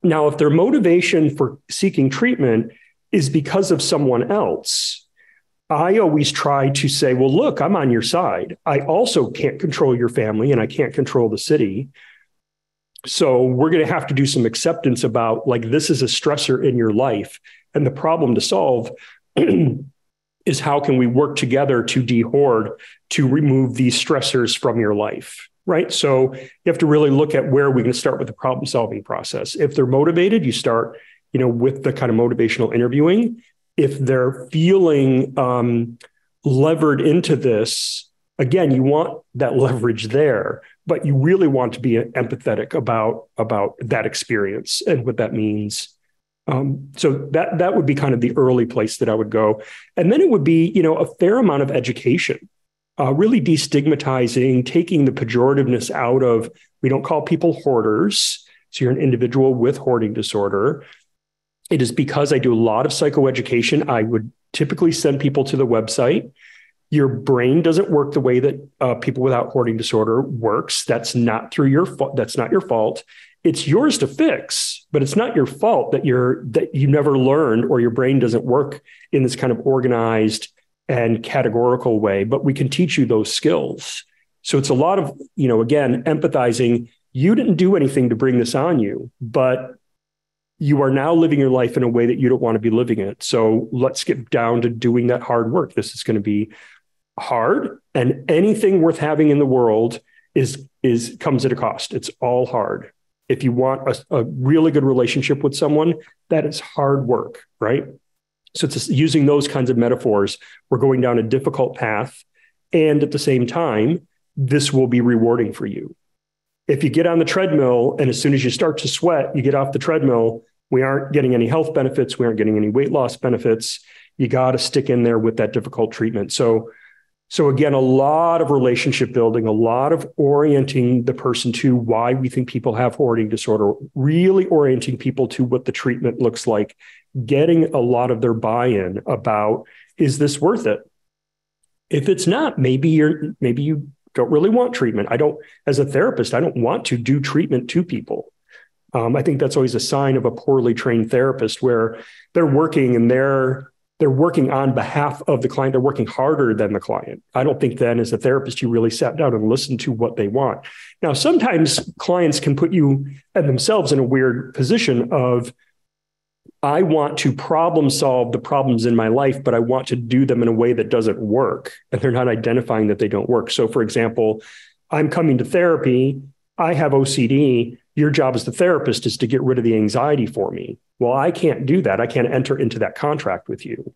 Now, if their motivation for seeking treatment is because of someone else, I always try to say, well, look, I'm on your side. I also can't control your family and I can't control the city. So we're going to have to do some acceptance about, like, this is a stressor in your life. And the problem to solve is how can we work together to de-hoard, to remove these stressors from your life, right? So you have to really look at where we can start with the problem solving process. If they're motivated, you start, with the kind of motivational interviewing. If they're feeling levered into this, again, you want that leverage there, but you really want to be empathetic about that experience and what that means. So that would be kind of the early place that I would go. And then it would be, a fair amount of education, really destigmatizing, taking the pejorativeness out of, we don't call people hoarders. So you're an individual with hoarding disorder. It is because I do a lot of psychoeducation. I would typically send people to the website. Your brain doesn't work the way that people without hoarding disorder works. That's not your fault. It's yours to fix, but it's not your fault that you never learned, or your brain doesn't work in this kind of organized and categorical way. But we can teach you those skills. So it's a lot of, again, empathizing. You didn't do anything to bring this on you, but you are now living your life in a way that you don't want to be living it. So let's get down to doing that hard work. This is going to be hard, and anything worth having in the world comes at a cost. It's all hard. If you want a really good relationship with someone, that is hard work, right? So it's just using those kinds of metaphors. We're going down a difficult path, and at the same time, this will be rewarding for you. If you get on the treadmill and as soon as you start to sweat, you get off the treadmill, we aren't getting any health benefits. We aren't getting any weight loss benefits. You got to stick in there with that difficult treatment. So again, a lot of relationship building, a lot of orienting the person to why we think people have hoarding disorder, really orienting people to what the treatment looks like, getting a lot of their buy-in about, is this worth it? If it's not, maybe you don't really want treatment. As a therapist, I don't want to do treatment to people. I think that's always a sign of a poorly trained therapist, where they're working on behalf of the client. They're working harder than the client. I don't think then, as a therapist, you really sat down and listened to what they want. Now, sometimes clients can put you and themselves in a weird position of, I want to problem solve the problems in my life, but I want to do them in a way that doesn't work. And they're not identifying that they don't work. So for example, I'm coming to therapy. I have OCD. Your job as the therapist is to get rid of the anxiety for me. Well, I can't do that. I can't enter into that contract with you.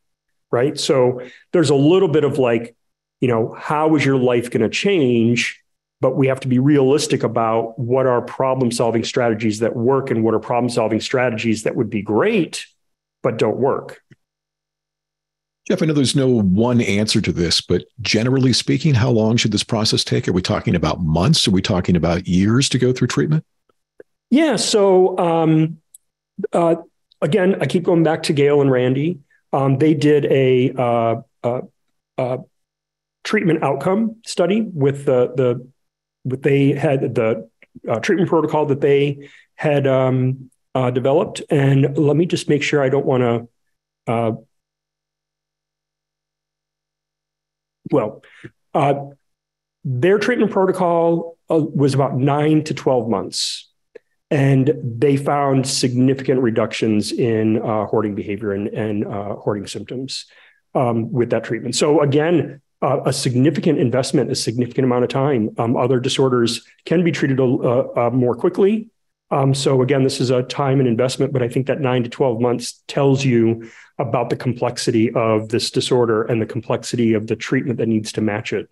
Right. So there's a little bit of like, how is your life going to change? But we have to be realistic about what are problem-solving strategies that work and what are problem-solving strategies that would be great, but don't work. Jeff, I know there's no one answer to this, but generally speaking, how long should this process take? Are we talking about months? Are we talking about years to go through treatment? Yeah. So again, I keep going back to Gail and Randy. They did a treatment outcome study with they had the treatment protocol that they had developed. And let me just make sure I don't want to, their treatment protocol was about 9 to 12 months. And they found significant reductions in hoarding behavior and hoarding symptoms with that treatment. So again, a significant investment, a significant amount of time. Other disorders can be treated more quickly. So again, this is a time and investment, but I think that 9 to 12 months tells you about the complexity of this disorder and the complexity of the treatment that needs to match it.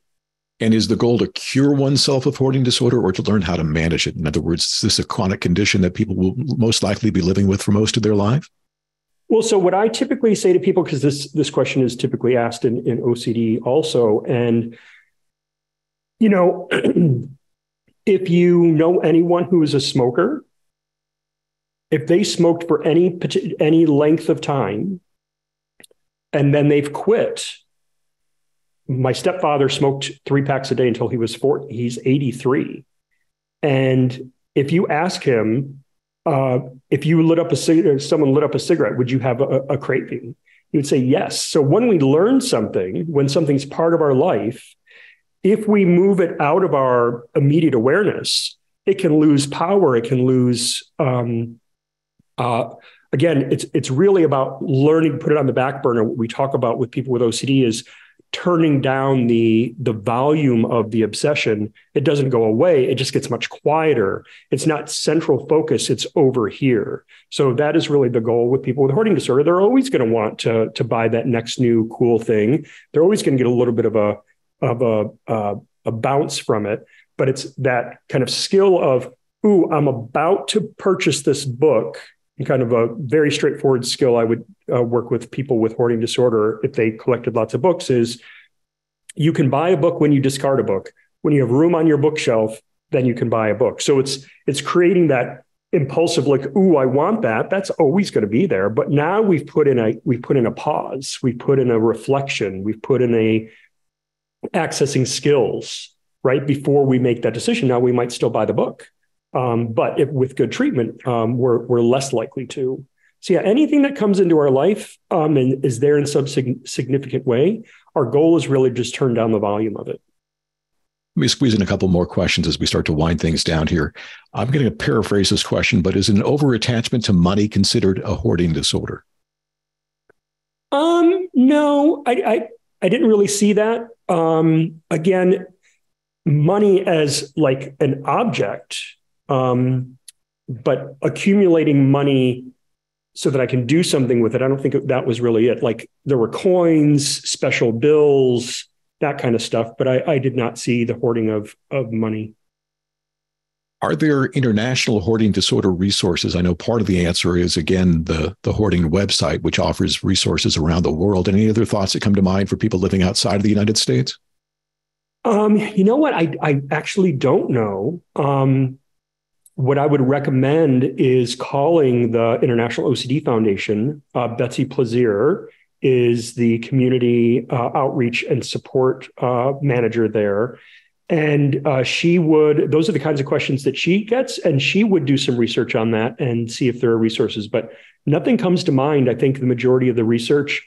And is the goal to cure oneself of hoarding disorder or to learn how to manage it? In other words, is this a chronic condition that people will most likely be living with for most of their life? Well, so what I typically say to people, because this question is typically asked in OCD also, and, if you know anyone who is a smoker, if they smoked for any length of time and then they've quit. My stepfather smoked 3 packs a day until he was 40. He's 83. And if you ask him, if you lit up a cigarette, someone lit up a cigarette, would you have a craving? He would say yes. So when we learn something, when something's part of our life, if we move it out of our immediate awareness it can lose power. It can lose, again, it's really about learning, put it on the back burner. What we talk about with people with OCD is turning down the volume of the obsession. It doesn't go away. It just gets much quieter. It's not central focus. It's over here. So that is really the goal with people with hoarding disorder. They're always going to want to buy that next new cool thing. They're always going to get a little bit of a bounce from it. But it's that kind of skill of, ooh, I'm about to purchase this book. And kind of a very straightforward skill I would work with people with hoarding disorder if they collected lots of books is you can buy a book when you discard a book. When you have room on your bookshelf, then you can buy a book. So it's creating that impulsive, like, ooh, I want that. That's always going to be there. But now we've put in a pause, we've put in a reflection, we've put in a accessing skills right before we make that decision. Now we might still buy the book. But with good treatment, we're less likely to. So yeah, anything that comes into our life and is there in some significant way, our goal is really just turn down the volume of it. Let me squeeze in a couple more questions as we start to wind things down here. I'm going to paraphrase this question, but is an over-attachment to money considered a hoarding disorder? No, I didn't really see that. Again, money as like an object. But accumulating money so that I can do something with it, I don't think that was really it. Like there were coins, special bills, that kind of stuff, but I did not see the hoarding of money. Are there international hoarding disorder resources? I know part of the answer is, again, the hoarding website, which offers resources around the world. Any other thoughts that come to mind for people living outside of the United States? You know what? I actually don't know. What I would recommend is calling the International OCD Foundation. Betsy Plaisir is the community outreach and support manager there. And those are the kinds of questions that she gets, and she would do some research on that and see if there are resources, but nothing comes to mind. I think the majority of the research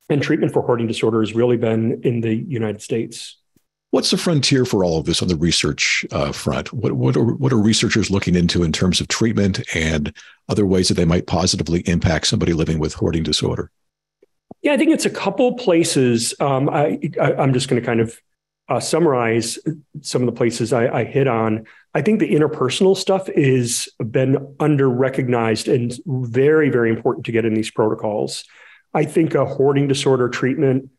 and treatment for hoarding disorder has really been in the United States. What's the frontier for all of this on the research front? What are researchers looking into in terms of treatment and other ways that they might positively impact somebody living with hoarding disorder? Yeah, I think it's a couple places. I'm just going to kind of summarize some of the places I hit on. I think the interpersonal stuff is been under-recognized and very, very important to get in these protocols. I think a hoarding disorder treatment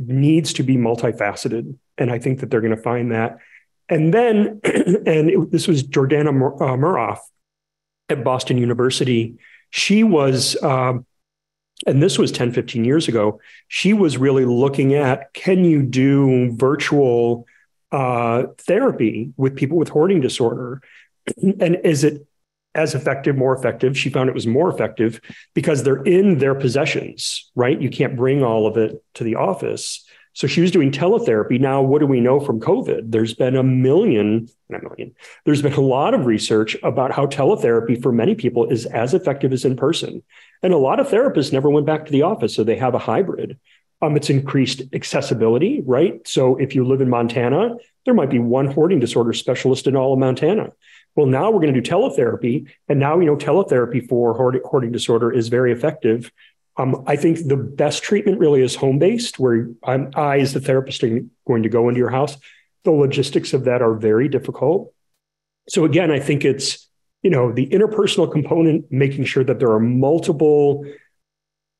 needs to be multifaceted. And I think that they're going to find that. And then, this was Jordana Muroff at Boston University. She was, and this was 10, 15 years ago, she was really looking at, can you do virtual therapy with people with hoarding disorder? And is it as effective, more effective? She found it was more effective because they're in their possessions, right? You can't bring all of it to the office. So she was doing teletherapy. Now, what do we know from COVID? There's been there's been a lot of research about how teletherapy for many people is as effective as in person. And a lot of therapists never went back to the office, so they have a hybrid. It's increased accessibility, right? So if you live in Montana, there might be one hoarding disorder specialist in all of Montana. Well, now we're going to do teletherapy. And now, teletherapy for hoarding disorder is very effective. I think the best treatment really is home-based, where I, as the therapist, are going to go into your house. The logistics of that are very difficult. So again, I think it's, the interpersonal component, making sure that there are multiple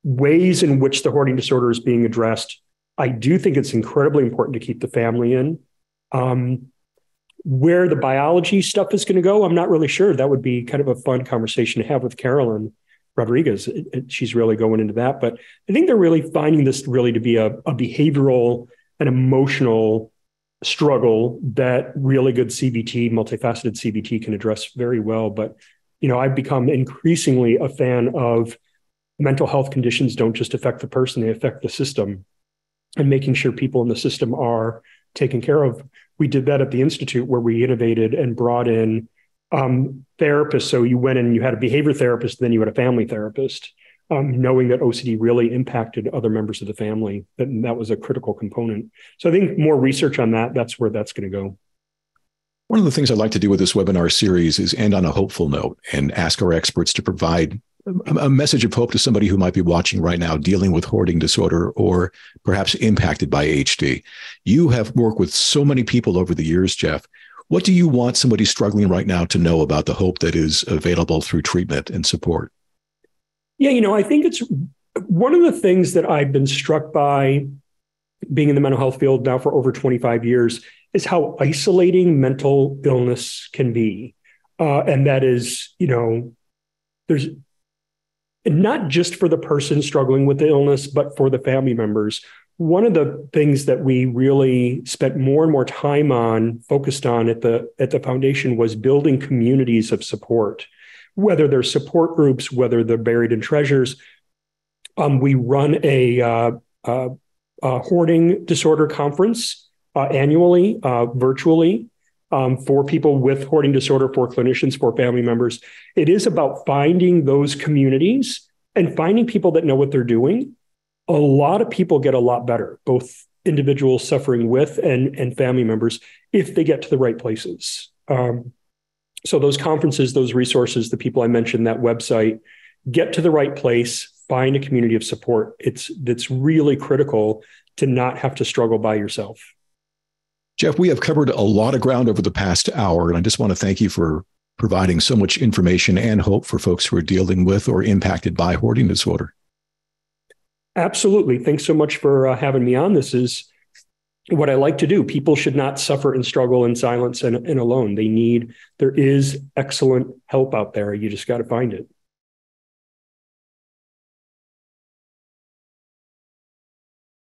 ways in which the hoarding disorder is being addressed. I do think it's incredibly important to keep the family in. Where the biology stuff is going to go, I'm not really sure. That would be kind of a fun conversation to have with Carolyn Rodriguez. She's really going into that. But I think they're really finding this really to be a behavioral and emotional struggle that really good CBT, multifaceted CBT, can address very well. But, I've become increasingly a fan of mental health conditions don't just affect the person, they affect the system, and making sure people in the system are taken care of. We did that at the Institute, where we innovated and brought in therapists. So you went in and you had a behavior therapist, then you had a family therapist, knowing that OCD really impacted other members of the family. That was a critical component. So I think more research on that, that's where that's going to go. One of the things I'd like to do with this webinar series is end on a hopeful note and ask our experts to provide a message of hope to somebody who might be watching right now dealing with hoarding disorder or perhaps impacted by HD. You have worked with so many people over the years, Jeff. What do you want somebody struggling right now to know about the hope that is available through treatment and support? Yeah, I think it's one of the things that I've been struck by being in the mental health field now for over 25 years is how isolating mental illness can be. And that is, there's not just for the person struggling with the illness, but for the family members. One of the things that we really spent more and more time on, focused on at the foundation, was building communities of support, whether they're support groups, whether they're buried in treasures. We run a hoarding disorder conference annually, virtually, for people with hoarding disorder, for clinicians, for family members. It is about finding those communities and finding people that know what they're doing. A lot of people get a lot better, both individuals suffering with and family members, if they get to the right places. So those conferences, those resources, the people I mentioned, that website, get to the right place, find a community of support. It's really critical to not have to struggle by yourself. Jeff, we have covered a lot of ground over the past hour, and I just want to thank you for providing so much information and hope for folks who are dealing with or impacted by hoarding disorder. Absolutely. Thanks so much for having me on. This is what I like to do. People should not suffer and struggle in silence and alone. There is excellent help out there. You just got to find it.